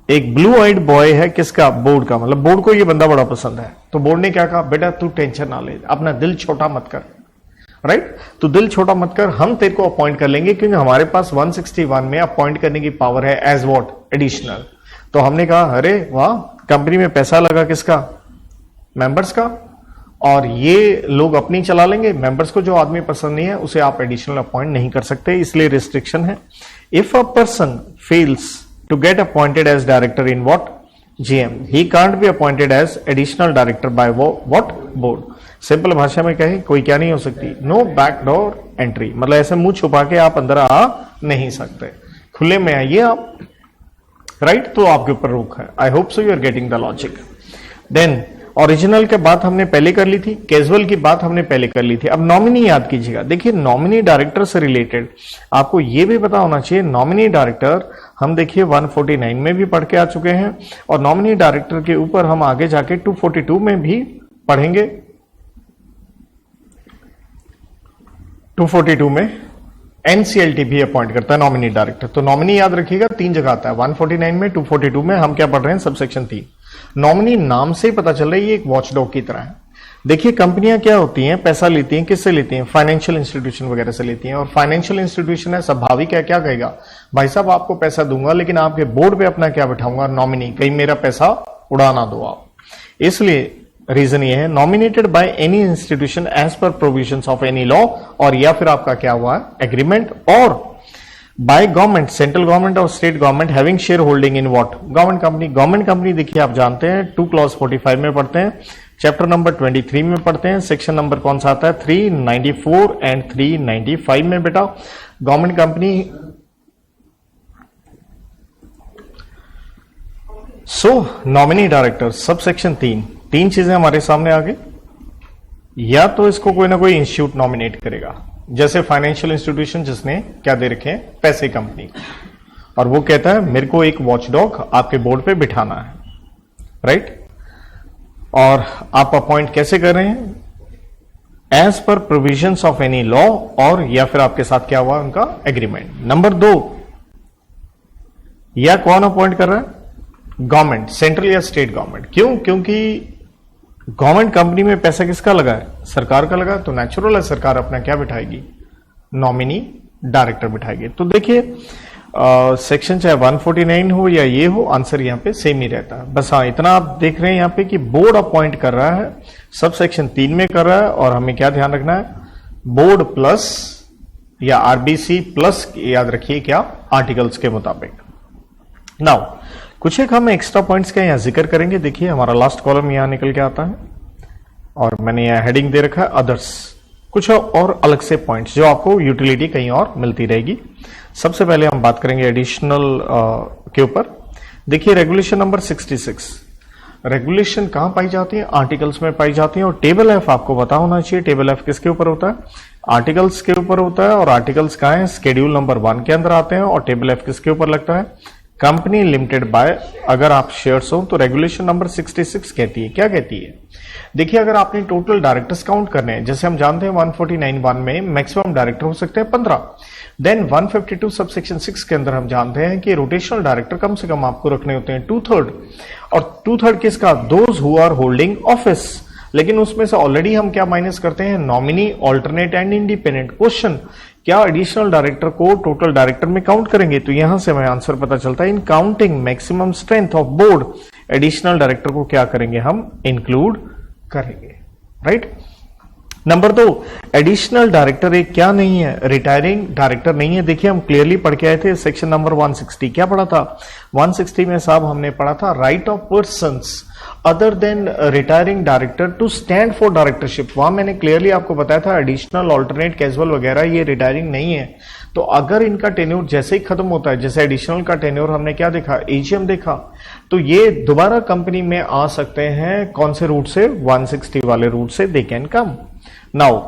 Speaker 1: एक ब्लू आइड बॉय है। किसका? बोर्ड का। मतलब बोर्ड को ये बंदा बड़ा पसंद है। तो बोर्ड ने क्या कहा? बेटा तू टेंशन ना ले, अपना दिल छोटा मत कर, राइट। तो दिल छोटा मत कर, हम तेरे को अपॉइंट कर लेंगे, क्योंकि हमारे पास 161 में अपॉइंट करने की पावर है एज व्हाट? एडिशनल। तो हमने कहा अरे वाह, कंपनी में पैसा लगा किसका? मेंबर्स का, और ये लोग अपनी चला लेंगे। मेंबर्स को जो आदमी पसंद नहीं है उसे आप एडिशनल अपॉइंट नहीं कर सकते, इसलिए रिस्ट्रिक्शन है। If a person fails to get appointed as director in what? GM, he can't be appointed as additional director by what? Board. Simple भाषा में कहें, कोई क्या नहीं हो सकती? नो बैकडोर एंट्री, मतलब ऐसे मुंह छुपा के आप अंदर आ नहीं सकते, खुले में आइए आप, राइट। तो आपके ऊपर रोक है। I hope so you are getting the logic. Then original की बात हमने पहले कर ली थी, कैजुअल की बात हमने पहले कर ली थी। अब नॉमिनी याद कीजिएगा। देखिए नॉमिनी डायरेक्टर से रिलेटेड आपको यह भी पता होना चाहिए, नॉमिनी डायरेक्टर हम देखिए 149 में भी पढ़ के आ चुके हैं, और नॉमिनी डायरेक्टर के ऊपर हम आगे जाके 242 में भी पढ़ेंगे। 242 में एनसीएलटी भी अपॉइंट करता है नॉमिनी डायरेक्टर। तो नॉमिनी याद रखिएगा 3 जगह आता है, 149 में, 242 में। हम क्या पढ़ रहे हैं? सबसेक्शन 3। नॉमिनी नाम से ही पता चल रहा है ये एक वॉचडॉग की तरह है। देखिए कंपनियां क्या होती हैं? पैसा लेती हैं, किससे लेती हैं? फाइनेंशियल इंस्टीट्यूशन वगैरह से लेती हैं, और फाइनेंशियल इंस्टीट्यूशन है, स्वाभाविक है, क्या कहेगा? भाई साहब आपको पैसा दूंगा, लेकिन आपके बोर्ड पे अपना क्या बैठाऊंगा? नॉमिनी, कहीं मेरा पैसा उड़ा ना दो आप। इसलिए रीजन ये है, nominated by any institution as per provisions of any law, और या फिर आपका क्या हुआ? एग्रीमेंट, और बाय गवर्नमेंट, सेंट्रल गवर्नमेंट और state government having share holding in what? Government company. Government company देखिए आप जानते हैं 2 क्लॉज 45 में पढ़ते हैं, चैप्टर नंबर 23 में पढ़ते हैं, सेक्शन नंबर कौन सा आता है? 394 एंड 395 में बेटा। Government company. So nominee director sub section 3 चीजें हमारे सामने आ गई। या तो इसको कोई ना कोई इंस्टीट्यूट नॉमिनेट करेगा, जैसे फाइनेंशियल इंस्टीट्यूशन जिसने क्या दे रखे हैं? पैसे कंपनी, और वो कहता है मेरे को एक वॉचडॉग आपके बोर्ड पे बिठाना है, राइट। और आप अपॉइंट कैसे कर रहे हैं? As per provisions of any law, और या फिर आपके साथ क्या हुआ? उनका एग्रीमेंट। नंबर 2, या कौन अपॉइंट कर रहा है? गवर्नमेंट, सेंट्रल या स्टेट गवर्नमेंट। क्यों? क्योंकि गवर्नमेंट कंपनी में पैसा किसका लगा है? सरकार का लगा, तो नेचुरल है सरकार अपना क्या बिठाएगी? Nominee director बिठाएगी। तो देखिए सेक्शन चाहे 149 हो या ये हो, आंसर यहां पे सेम ही रहता है। बस हाँ इतना आप देख रहे हैं यहां पे कि बोर्ड अपॉइंट कर रहा है, सब सेक्शन 3 में कर रहा है, और हमें क्या ध्यान रखना है? बोर्ड प्लस या आरबीसी प्लस, याद रखिए क्या? आर्टिकल्स के मुताबिक। नाउ कुछ एक हम एक्स्ट्रा पॉइंट्स का यहाँ जिक्र करेंगे। देखिए हमारा लास्ट कॉलम यहाँ निकल के आता है और मैंने यहाँ हेडिंग दे रखा है अदर्स, कुछ और अलग से पॉइंट्स जो आपको यूटिलिटी कहीं और मिलती रहेगी। सबसे पहले हम बात करेंगे एडिशनल के ऊपर। देखिए रेगुलेशन नंबर 66, रेगुलेशन कहां पाई जाती है? आर्टिकल्स में पाई जाती है। और टेबल एफ आपको पता होना चाहिए, टेबल एफ किसके ऊपर होता है? आर्टिकल्स के ऊपर होता है। और आर्टिकल्स कहां है? शेड्यूल नंबर 1 के अंदर आते हैं। और टेबल एफ किसके ऊपर लगता है? कंपनी लिमिटेड बाय अगर आप शेयर्स हो तो रेगुलेशन नंबर 66 कहती है। क्या कहती है? देखिए अगर आपने टोटल डायरेक्टर्स काउंट करने हैं, जैसे हम जानते हैं 149(1) में मैक्सिमम डायरेक्टर हो सकते हैं 15, देन 152 सबसेक्शन 6 के अंदर हम जानते हैं कि रोटेशनल डायरेक्टर कम से कम आपको रखने होते हैं 2/3। और 2/3 किसका? Those who are holding office. लेकिन उसमें से ऑलरेडी हम क्या माइनस करते हैं? Nominee, alternate and independent. Question, क्या एडिशनल डायरेक्टर को टोटल डायरेक्टर में काउंट करेंगे? तो यहां से हमें आंसर पता चलता है in counting maximum strength of board additional director को क्या करेंगे? हम इंक्लूड करेंगे। राइट। नंबर 2, एडिशनल डायरेक्टर एक क्या नहीं है? रिटायरिंग डायरेक्टर नहीं है। देखिए हम क्लियरली पढ़ के आए थे सेक्शन नंबर 160। क्या पढ़ा था 160 में? साहब हमने पढ़ा था right of persons other than retiring director to stand for directorship. वहां मैंने क्लियरली आपको बताया था एडिशनल, ऑल्टरनेट, कैजुअल वगैरह ये रिटायरिंग नहीं है। तो अगर इनका टेन्योर जैसे ही खत्म होता है, जैसे एडिशनल का टेन्योर हमने क्या देखा? एजीएम देखा, तो ये दोबारा कंपनी में आ सकते हैं। कौन से रूट से? 160 वाले रूट से they can come. Now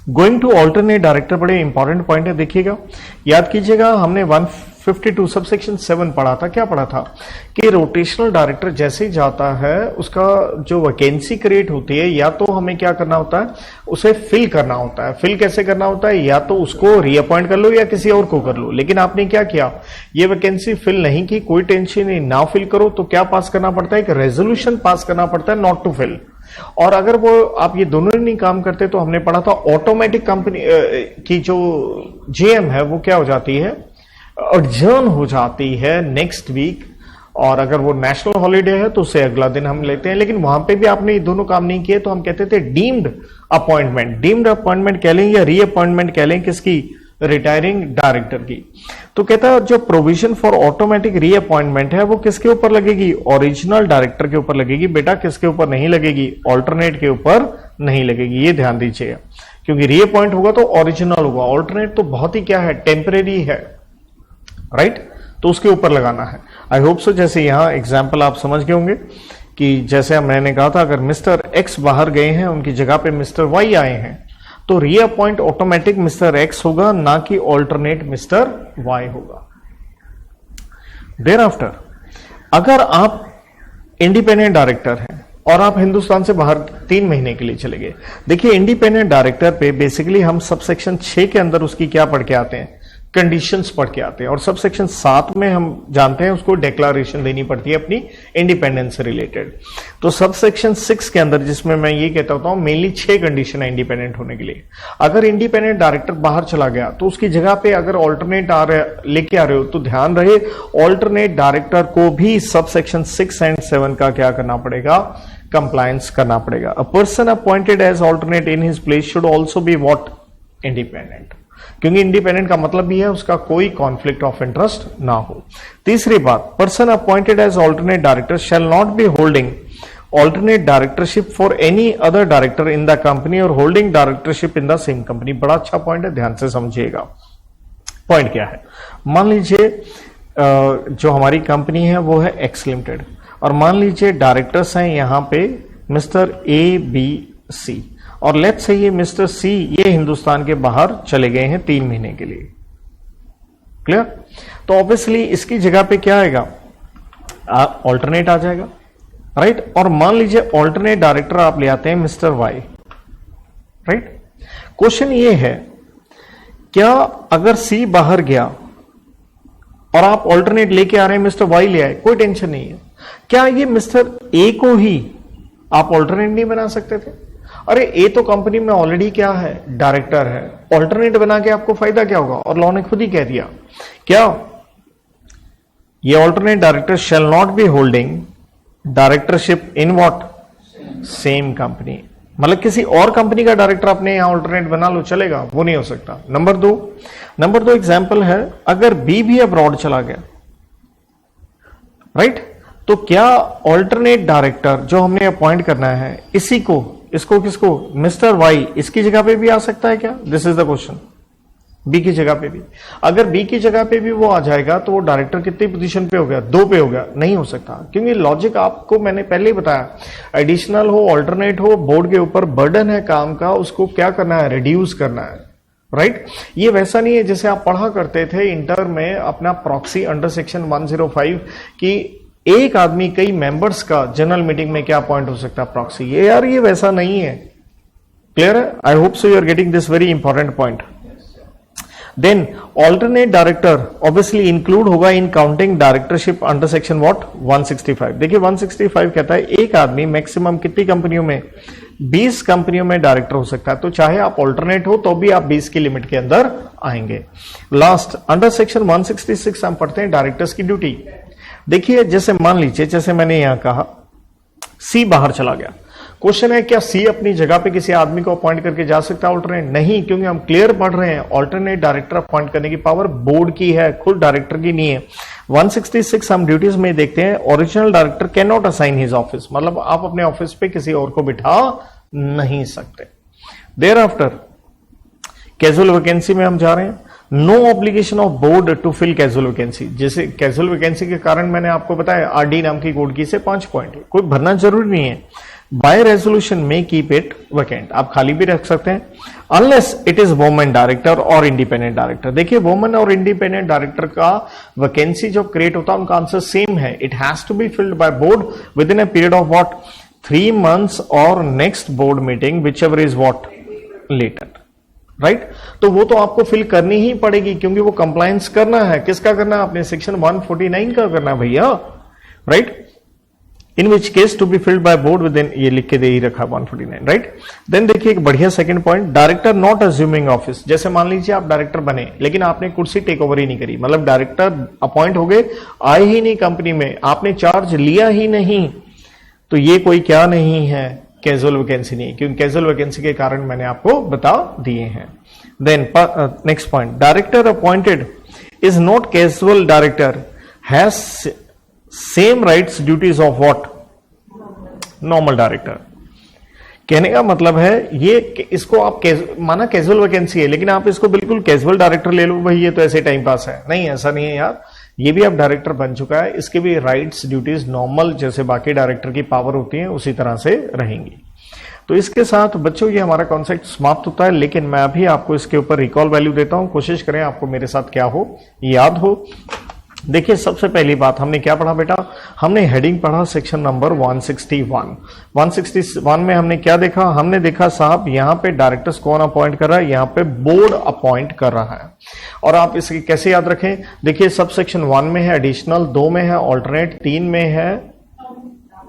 Speaker 1: going to alternate director, बड़े इंपॉर्टेंट पॉइंट है, देखिएगा, याद कीजिएगा। हमने 152 सबसेक्शन 7 पढ़ा था। क्या पढ़ा था? कि रोटेशनल डायरेक्टर जैसे ही जाता है उसका जो वैकेंसी क्रिएट होती है, या तो हमें क्या करना होता है? उसे फिल करना होता है। फिल कैसे करना होता है? या तो उसको रीअपॉइंट कर लो या किसी और को कर लो। लेकिन आपने क्या किया? ये वैकेंसी फिल नहीं की, कोई टेंशन नहीं, ना फिल करो तो क्या पास करना पड़ता है? एक रेजोल्यूशन पास करना पड़ता है नॉट टू फिल। और अगर वो आप ये दोनों नहीं काम करते तो हमने पढ़ा था ऑटोमेटिक कंपनी की जो जेएम है वो क्या हो जाती है? एडजर्न हो जाती है नेक्स्ट वीक। और अगर वो नेशनल हॉलीडे है तो उसे अगला दिन हम लेते हैं। लेकिन वहां पे भी आपने ये दोनों काम नहीं किए तो हम कहते थे डीम्ड अपॉइंटमेंट। डीम्ड अपॉइंटमेंट कह लें या रीअपॉइंटमेंट कह लें, किसकी? रिटायरिंग डायरेक्टर की। तो कहता है जो प्रोविजन फॉर ऑटोमेटिक रीअपॉइंटमेंट है वो किसके ऊपर लगेगी? ओरिजिनल डायरेक्टर के ऊपर लगेगी। बेटा किसके ऊपर नहीं लगेगी? ऑल्टरनेट के ऊपर नहीं लगेगी। ये ध्यान दीजिएगा, क्योंकि रीअपॉइंट होगा तो ओरिजिनल होगा, ऑल्टरनेट तो बहुत ही क्या है? टेम्परेरी है। राइट। तो उसके ऊपर लगाना है। आई होप सो जैसे यहां एग्जाम्पल आप समझ गए होंगे कि जैसे मैंने कहा था अगर मिस्टर एक्स बाहर गए हैं, उनकी जगह पे मिस्टर वाई आए हैं, तो रीअपॉइंट ऑटोमेटिक मिस्टर एक्स होगा, ना कि ऑल्टरनेट मिस्टर वाई होगा। देयर आफ्टर अगर आप इंडिपेंडेंट डायरेक्टर हैं और आप हिंदुस्तान से बाहर 3 महीने के लिए चले गए। देखिए इंडिपेंडेंट डायरेक्टर पे बेसिकली हम सबसेक्शन 6 के अंदर उसकी क्या पढ़ के आते हैं? कंडीशंस पढ़ के आते हैं। और सबसेक्शन 7 में हम जानते हैं उसको डिक्लेरेशन देनी पड़ती है अपनी इंडिपेंडेंस से रिलेटेड। तो सबसेक्शन 6 के अंदर जिसमें मैं ये कहता हूं मेनली 6 कंडीशन है इंडिपेंडेंट होने के लिए। अगर इंडिपेंडेंट डायरेक्टर बाहर चला गया तो उसकी जगह पे अगर ऑल्टरनेट लेके आ रहे हो तो ध्यान रहे ऑल्टरनेट डायरेक्टर को भी सबसेक्शन 6 एंड 7 का क्या करना पड़ेगा? कंप्लायंस करना पड़ेगा। A person appointed as alternate in his place should also be what? Independent. क्योंकि इंडिपेंडेंट का मतलब भी है उसका कोई कॉन्फ्लिक्ट ऑफ इंटरेस्ट ना हो। तीसरी बात, person appointed as alternate director shall not be holding alternate directorship for any other director in the company or holding directorship in the same company. बड़ा अच्छा पॉइंट है, ध्यान से समझिएगा। पॉइंट क्या है? मान लीजिए जो हमारी कंपनी है वो है एक्स लिमिटेड, और मान लीजिए डायरेक्टर्स हैं यहां पे मिस्टर ए बी सी, और लेट्स से ये मिस्टर सी ये हिंदुस्तान के बाहर चले गए हैं 3 महीने के लिए। क्लियर? तो ऑब्वियसली इसकी जगह पे क्या आएगा? ऑल्टरनेट आ जाएगा। राइट। और मान लीजिए ऑल्टरनेट डायरेक्टर आप ले आते हैं मिस्टर वाई। राइट। क्वेश्चन ये है, क्या अगर सी बाहर गया और आप ऑल्टरनेट लेके आ रहे हैं, मिस्टर वाई ले आए, कोई टेंशन नहीं है, क्या ये मिस्टर ए को ही आप ऑल्टरनेट नहीं बना सकते थे? अरे ए तो कंपनी में ऑलरेडी क्या है? डायरेक्टर है। ऑल्टरनेट बना के आपको फायदा क्या होगा? और लॉ ने खुद ही कह दिया क्या? ये alternate director shall not be holding directorship in what? Same company. मतलब किसी और कंपनी का डायरेक्टर अपने यहां ऑल्टरनेट बना लो, चलेगा? वो नहीं हो सकता। नंबर दो एग्जाम्पल है, अगर बी भी अब्रॉड चला गया, राइट? तो क्या ऑल्टरनेट डायरेक्टर जो हमने अपॉइंट करना है इसको किसको, मिस्टर वाई, इसकी जगह पे भी आ सकता है क्या? This is the question. B की जगह पे भी, अगर बी की जगह पे भी वो आ जाएगा तो वो डायरेक्टर कितनी पोजीशन पे हो गया? 2 पे हो गया। नहीं हो सकता, क्योंकि लॉजिक आपको मैंने पहले ही बताया, एडिशनल हो, ऑल्टरनेट हो, बोर्ड के ऊपर बर्डन है काम का, उसको क्या करना है? रिड्यूस करना है, राइट? ये वैसा नहीं है जैसे आप पढ़ा करते थे इंटर में अपना प्रॉक्सी अंडर सेक्शन 105 की एक आदमी कई मेंबर्स का जनरल मीटिंग में क्या अपॉइंट हो सकता है? प्रॉक्सी। ये यार ये वैसा नहीं है। क्लियर है? I hope so you are getting this very important point. Then alternate director obviously include होगा in counting directorship under section what 165। देखिए 165 कहता है एक आदमी मैक्सिमम कितनी कंपनियों में? 20 कंपनियों में डायरेक्टर हो सकता है। तो चाहे आप ऑल्टरनेट हो तो भी आप 20 की लिमिट के अंदर आएंगे। लास्ट अंडर सेक्शन 166 हम पढ़ते हैं डायरेक्टर्स की ड्यूटी। देखिए जैसे मान लीजिए, जैसे मैंने यहां कहा सी बाहर चला गया, क्वेश्चन है क्या सी अपनी जगह पे किसी आदमी को अपॉइंट करके जा सकता है ऑल्टरनेट? नहीं, क्योंकि हम क्लियर पढ़ रहे हैं ऑल्टरनेट डायरेक्टर अपॉइंट करने की पावर बोर्ड की है, खुद डायरेक्टर की नहीं है। 166 हम ड्यूटीज में देखते हैं, original director can not assign his office, मतलब आप अपने ऑफिस पे किसी और को बिठा नहीं सकते। देयर आफ्टर कैजुअल वैकेंसी में हम जा रहे हैं। No obligation of board to fill casual vacancy. जैसे कैजुअल वैकेंसी के कारण मैंने आपको बताया आरडी नाम की कोड की से 5 पॉइंट, कोई भरना जरूरी नहीं है। By resolution may keep it vacant, आप खाली भी रख सकते हैं, unless it is women director और इंडिपेंडेंट डायरेक्टर। देखिए वुमेन और इंडिपेंडेंट डायरेक्टर का वैकेंसी जो क्रिएट होता है उनका आंसर सेम है, it has to be filled by board within a period of what 3 months और next board meeting whichever is what later, right? तो वो तो आपको फिल करनी ही पड़ेगी, क्योंकि वो कंप्लायंस करना है। किसका करना है? अपने सेक्शन 149 का करना है भैया, right? In which case to be filled by board within, ये लिख के दे ही रखा 149, राइट? देन देखिए एक बढ़िया second point, director not assuming office. जैसे मान लीजिए आप डायरेक्टर बने लेकिन आपने कुर्सी टेक ओवर ही नहीं करी, मतलब डायरेक्टर अपॉइंट हो गए, आए ही नहीं कंपनी में, आपने चार्ज लिया ही नहीं, तो ये कोई क्या नहीं है? कैजुअल वैकेंसी नहीं, क्योंकि कैजुअल वैकेंसी के कारण मैंने आपको बता दिए हैं। Then next point, director appointed is not casual director, has same rights duties of what normal director. कहने का मतलब है ये, इसको आप माना कैजुअल वैकेंसी है लेकिन आप इसको बिल्कुल कैजुअल डायरेक्टर ले लो भाई, ये तो ऐसे टाइम पास है। नहीं, ऐसा नहीं है यार, ये भी अब डायरेक्टर बन चुका है, इसके भी राइट्स ड्यूटीज नॉर्मल जैसे बाकी डायरेक्टर की पावर होती है उसी तरह से रहेंगी। तो इसके साथ बच्चों ये हमारा कॉन्सेप्ट समाप्त होता है, लेकिन मैं अभी आपको इसके ऊपर रिकॉल वैल्यू देता हूं, कोशिश करें आपको मेरे साथ क्या हो याद हो। देखिए सबसे पहली बात हमने क्या पढ़ा बेटा? हमने हेडिंग पढ़ा सेक्शन नंबर 161। 161 में हमने क्या देखा? हमने देखा साहब यहां पे डायरेक्टर्स कौन अपॉइंट कर रहा है? यहां पे बोर्ड अपॉइंट कर रहा है। और आप इसकी कैसे याद रखें? देखिए सब सेक्शन 1 में है एडिशनल, 2 में है ऑल्टरनेट, 3 में है,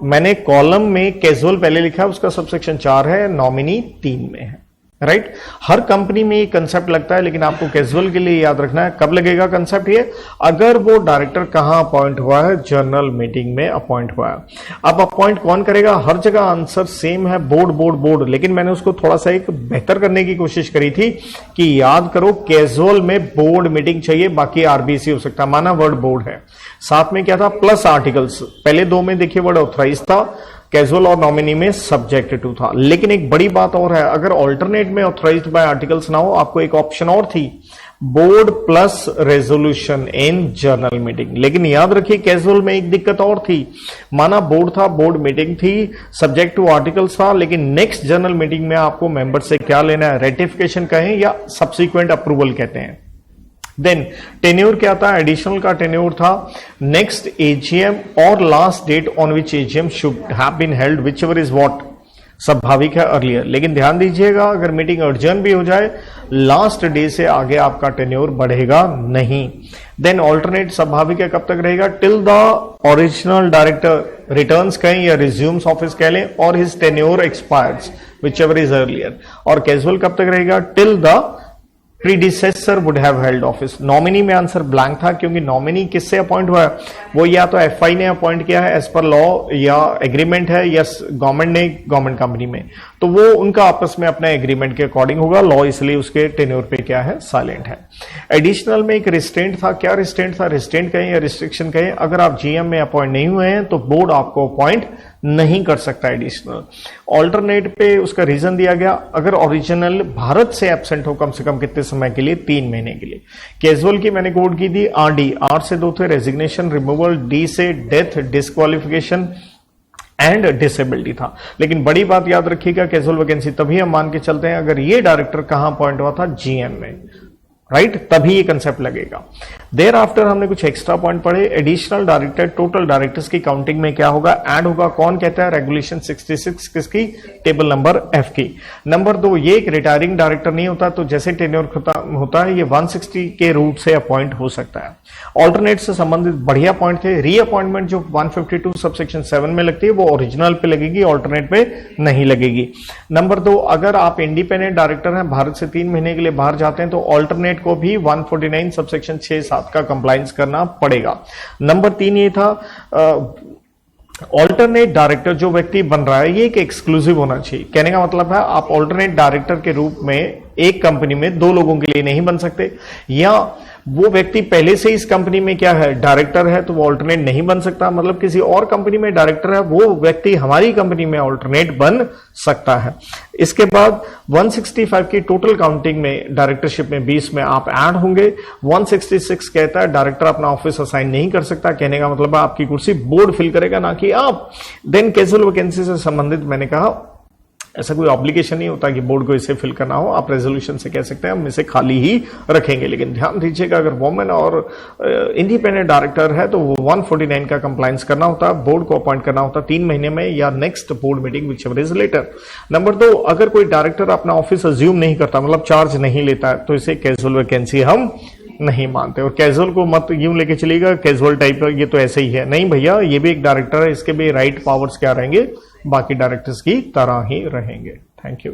Speaker 1: मैंने कॉलम में कैजुअल पहले लिखा है, उसका सब सेक्शन 4 है, नॉमिनी 3 में है, राइट? हर कंपनी में ये कंसेप्ट लगता है, लेकिन आपको कैजुअल के लिए याद रखना है। कब लगेगा कंसेप्ट ये? अगर वो डायरेक्टर कहां अपॉइंट हुआ है? जनरल मीटिंग में अपॉइंट हुआ है। अब अपॉइंट कौन करेगा? हर जगह आंसर सेम है, बोर्ड बोर्ड बोर्ड, लेकिन मैंने उसको थोड़ा सा एक बेहतर करने की कोशिश करी थी कि याद करो कैजुअल में बोर्ड मीटिंग चाहिए, बाकी आरबीसी हो सकता है, माना वर्ड बोर्ड है, साथ में क्या था? Plus articles. पहले 2 में देखिए वर्ड ऑथराइज था, कैजुअल और नॉमिनी में सब्जेक्ट टू था। लेकिन एक बड़ी बात और है, अगर ऑल्टरनेट में ऑथराइज्ड बाय आर्टिकल्स ना हो, आपको एक ऑप्शन और थी, board plus resolution in general meeting. लेकिन याद रखिए कैजुअल में एक दिक्कत और थी, माना बोर्ड था, बोर्ड मीटिंग थी, सब्जेक्ट टू आर्टिकल्स था, लेकिन नेक्स्ट जनरल मीटिंग में आपको मेंबर से क्या लेना है? रेटिफिकेशन कहें या सब्सिक्वेंट अप्रूवल कहते हैं। देन टेन्योर क्या था? एडिशनल का टेन्योर था नेक्स्ट एजीएम और last date on which AGM should have been held whichever is what स्वाभाविक है अर्लियर। लेकिन ध्यान दीजिएगा अगर मीटिंग अर्जेंट भी हो जाए, लास्ट डे से आगे आपका टेन्योर बढ़ेगा नहीं। देन ऑल्टरनेट स्वाभाविक है कब तक रहेगा? Till the original director returns कहें या रिज्यूम्स ऑफिस कह लें और his tenure expires which ever is earlier. और कैजुअल कब तक रहेगा? Till the predecessor would have held office. Nominee में आंसर ब्लैंक था, क्योंकि नॉमिनी किससे अपॉइंट हुआ है, वो या तो एफआई ने अपॉइंट किया है एज पर लॉ, या एग्रीमेंट है, या गवर्नमेंट ने गवर्नमेंट कंपनी में, तो वो उनका आपस में अपना एग्रीमेंट के अकॉर्डिंग होगा। लॉ इसलिए उसके टेन्योर पे क्या है, साइलेंट है। एडिशनल में एक रिस्ट्रेंट था। क्या रिस्ट्रेंट था, रिस्ट्रेंट कहें या रिस्ट्रिक्शन कहें, अगर आप जीएम में अपॉइंट नहीं हुए हैं तो बोर्ड आपको अपॉइंट नहीं कर सकता एडिशनल। ऑल्टरनेट पे उसका रीजन दिया गया, अगर ओरिजिनल भारत से एब्सेंट हो कम से कम कितने समय के लिए, 3 महीने के लिए। कैजुअल की मैंने कोड की थी आरडी, आर से 2 थे रेजिग्नेशन, रिमूवल, डी से डेथ, डिस्क्वालिफिकेशन एंड डिसेबिलिटी था। लेकिन बड़ी बात याद रखिएगा, कैजुअल वैकेंसी तभी हम मान के चलते हैं अगर ये डायरेक्टर कहां अपॉइंट हुआ था, जीएम में, राइट, तभी ये कंसेप्ट लगेगा। देयर आफ्टर हमने कुछ एक्स्ट्रा पॉइंट पढ़े। एडिशनल डायरेक्टर, टोटल डायरेक्टर्स की काउंटिंग में क्या होगा, ऐड होगा। कौन कहता है, रेगुलेशन 66 किसकी, टेबल नंबर एफ की। नंबर 2, ये एक रिटायरिंग डायरेक्टर नहीं होता, तो जैसे टेन्योर होता है ये 160 के रूट से अपॉइंट हो सकता है। ऑल्टरनेट से संबंधित बढ़िया पॉइंट थे। रीअपॉइंटमेंट जो 152 सबसेक्शन 7 में लगती है वो ओरिजिनल पे लगेगी, ऑल्टरनेट पे नहीं लगेगी। नंबर 2, अगर आप इंडिपेंडेंट डायरेक्टर हैं, भारत से 3 महीने के लिए बाहर जाते हैं, तो ऑल्टरनेट को भी 149 सबसेक्शन 6-7 का कंप्लायंस करना पड़ेगा। नंबर 3 ये था, ऑल्टरनेट डायरेक्टर जो व्यक्ति बन रहा है ये एक एक्सक्लूसिव होना चाहिए। कहने का मतलब है आप ऑल्टरनेट डायरेक्टर के रूप में एक कंपनी में 2 लोगों के लिए नहीं बन सकते, या वो व्यक्ति पहले से इस कंपनी में क्या है, डायरेक्टर है, तो वो ऑल्टरनेट नहीं बन सकता। मतलब किसी और कंपनी में डायरेक्टर है, वो व्यक्ति हमारी कंपनी में ऑल्टरनेट बन सकता है। इसके बाद 165 की टोटल काउंटिंग में डायरेक्टरशिप में 20 में आप ऐड होंगे। 166 कहता है डायरेक्टर अपना ऑफिस असाइन नहीं कर सकता। कहने का मतलब है आपकी कुर्सी बोर्ड फिल करेगा, ना कि आप। देन कैजुअल वैकेंसी से संबंधित मैंने कहा ऐसा कोई ऑब्लिगेशन नहीं होता कि बोर्ड को इसे फिल करना हो, आप रेजोल्यूशन से कह सकते हैं हम इसे खाली ही रखेंगे। लेकिन ध्यान दीजिएगा अगर वुमेन और इंडिपेंडेंट डायरेक्टर है तो वो 149 का कंप्लायंस करना होता है, बोर्ड को अपॉइंट करना होता है 3 महीने में या next board meeting whichever is later. Number 2, अगर कोई डायरेक्टर अपना ऑफिस अज्यूम नहीं करता, मतलब चार्ज नहीं लेता है, तो इसे कैजुअल वैकेंसी हम नहीं मानते। और कैजुअल को मत यूं लेके चलिएगा कैजुअल टाइप का ये तो ऐसे ही है, नहीं भैया, ये भी एक डायरेक्टर है, इसके भी राइट पावर्स क्या रहेंगे, बाकी डायरेक्टर्स की तरह ही रहेंगे। Thank you.